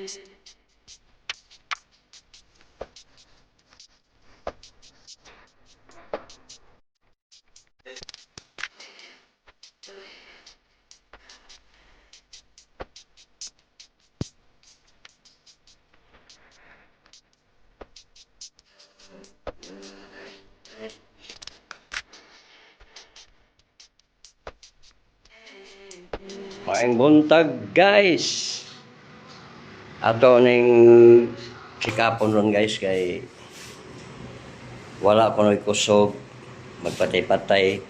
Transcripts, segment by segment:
Maing buntag guys. Ato ning sikapon ron guys kay wala ko kusog magpatay-patay.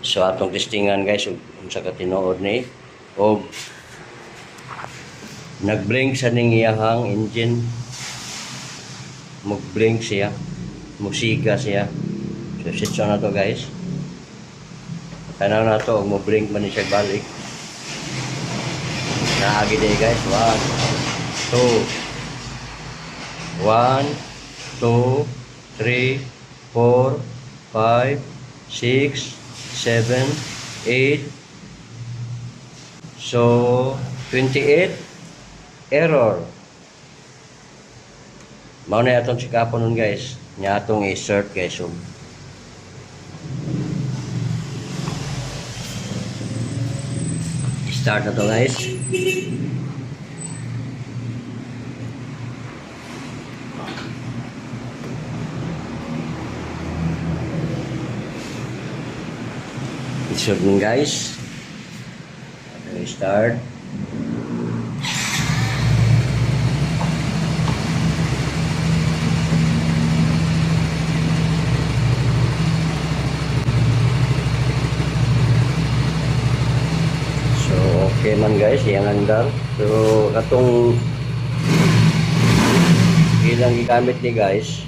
So atong testingan guys unsa ka tinuod ni og nag-blink sa ning iyahang engine. Mag-blink siya, musiga siya. So sitso na to guys. Tanaw na to og mo-blink man ni siya balik. Naagi day guys. 1 2 3 4 5 6 7 8. So 28 error. Mao na atong sikapon nun guys. Nya atong i-insert guys. So start na to guys. Insert nun guys. Okay, start. Okay man guys, yang andar. Pero katong ilang gigamit ni guys,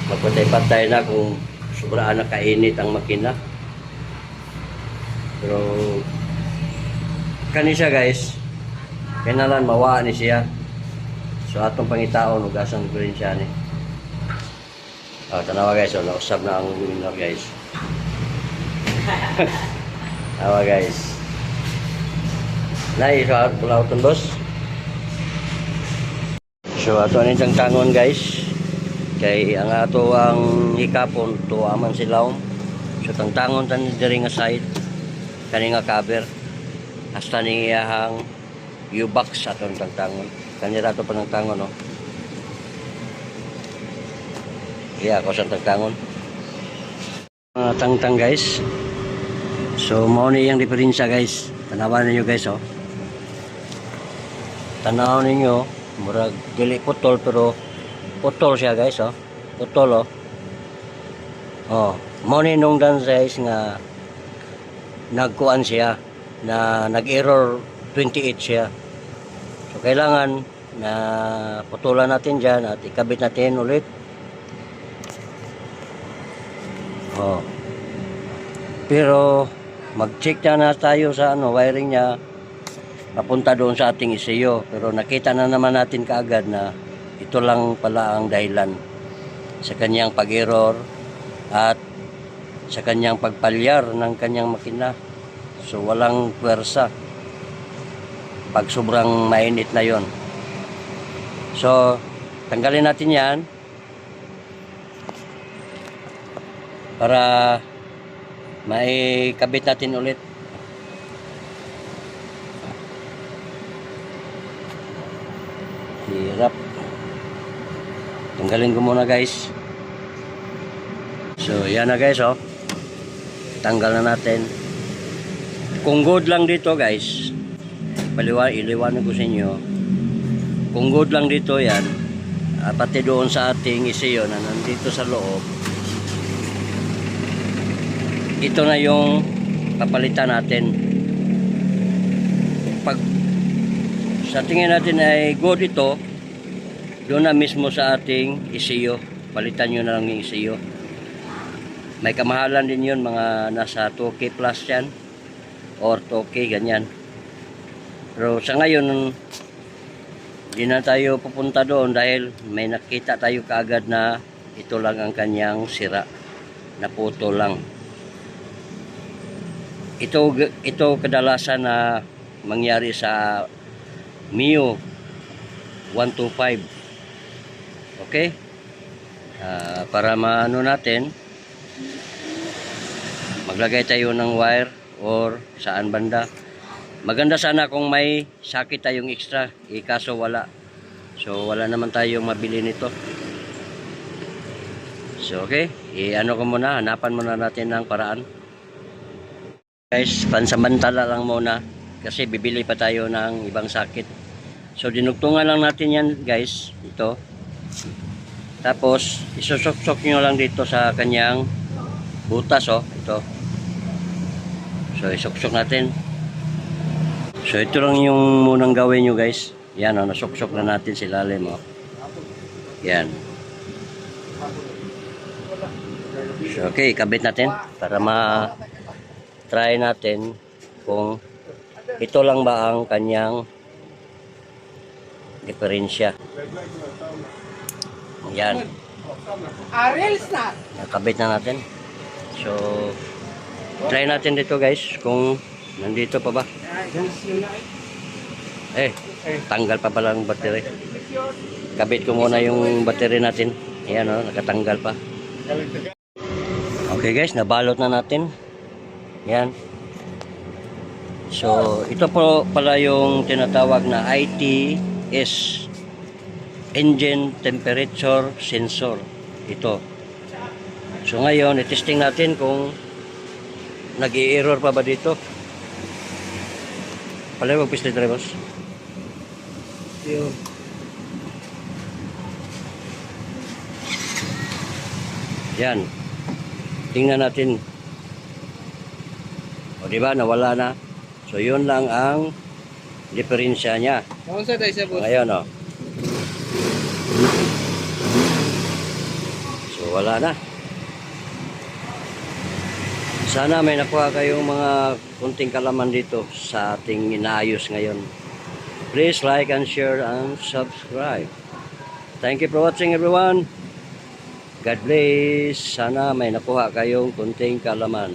magpatay-patay na kung sobraan na kainit ang makina. Pero kani siya guys, kailangan mawa ni siya. So atong pangitaon ugasan ko rin siya ni. Tanawa guys, nausap na ang winner guys. Tawa guys. Nay, pula uton boss. So ato ani tangon guys. Kay ang ato ang hikapon to aman silaw. So tangon tan diri nga side kani nga cover. Hasta ni iyahang U-box aton tangon. Kani rato pa ng tangon no. Iya ko sa tangon. Tangtang guys. So mao ni yang diferensya guys. Tanawan niyo guys oh. Tanaw ninyo, murag dili putol pero putol siya guys oh. Putol oh. Oh, mo ni nung dan guys nga nagkuan siya na nag-error 28 siya. So kailangan na putulan natin diyan at ikabit natin ulit. Oh. Pero mag-check na tayo sa wiring niya. Papunta doon sa ating ECU, pero nakita na naman natin kaagad na ito lang pala ang dahilan sa kanyang pag-error at sa kanyang pagpalyar ng kanyang makina. So walang puwersa pag sobrang mainit na yon. So tanggalin natin yan para maikabit natin ulit. Hirap. Tanggalin ko muna guys. So yan na guys oh. Tanggal na natin. Kung good lang dito guys, iliwanag ko sa inyo. Kung good lang dito yan, pati doon sa ating ECU na nandito sa loob, ito na yung papalitan natin. Pag sa tingin natin ay good ito, doon na mismo sa ating ECU. Palitan nyo na lang yung ECU. May kamahalan din yun, mga nasa 2K plus yan or 2K ganyan. Pero sa ngayon hindi na tayo pupunta doon dahil may nakita tayo kaagad na ito lang ang kanyang sira, naputo lang. Ito kadalasan na mangyari sa Mio 125. Okay? Para maano natin, maglagay tayo ng wire or saan banda. Maganda sana kung may sakit tayong extra, kaso wala. So wala naman tayong mabili nito. So okay, ano ko muna, hanapan muna natin ng paraan. Guys, pansamantala lang muna kasi bibili pa tayo ng ibang sakit. So dinugtungan lang natin yan guys, ito. Tapos isusok-sok nyo lang dito sa kanyang butas, oh, ito. So isok-sok natin. So ito lang yung munang gawin nyo guys. Yan, oh, nasok-sok na natin si lalim, oh. Yan. So okay, kabit natin para try natin kung ito lang ba ang kanyang diferensya. Yan. Nakabit na natin. So try natin dito guys kung nandito pa ba. Tanggal pa pala ang battery. Kabit ko muna yung battery natin. Ayan, oh, nakatanggal pa. Okay guys, nabalot na natin. Yan. So, ito po pala yung tinatawag na ITS, Engine Temperature Sensor. Ito. So, ngayon, itesting natin kung nag-i-error pa ba dito. Pala yung piston drivers. Yan. Tingnan natin. O diba, nawala na. So yun lang ang diferensya niya. Ngayon, o. So wala na. Sana may nakuha kayong mga kunting kalaman dito sa ating inaayos ngayon. Please like and share and subscribe. Thank you for watching everyone. God bless. Sana may nakuha kayong kunting kalaman.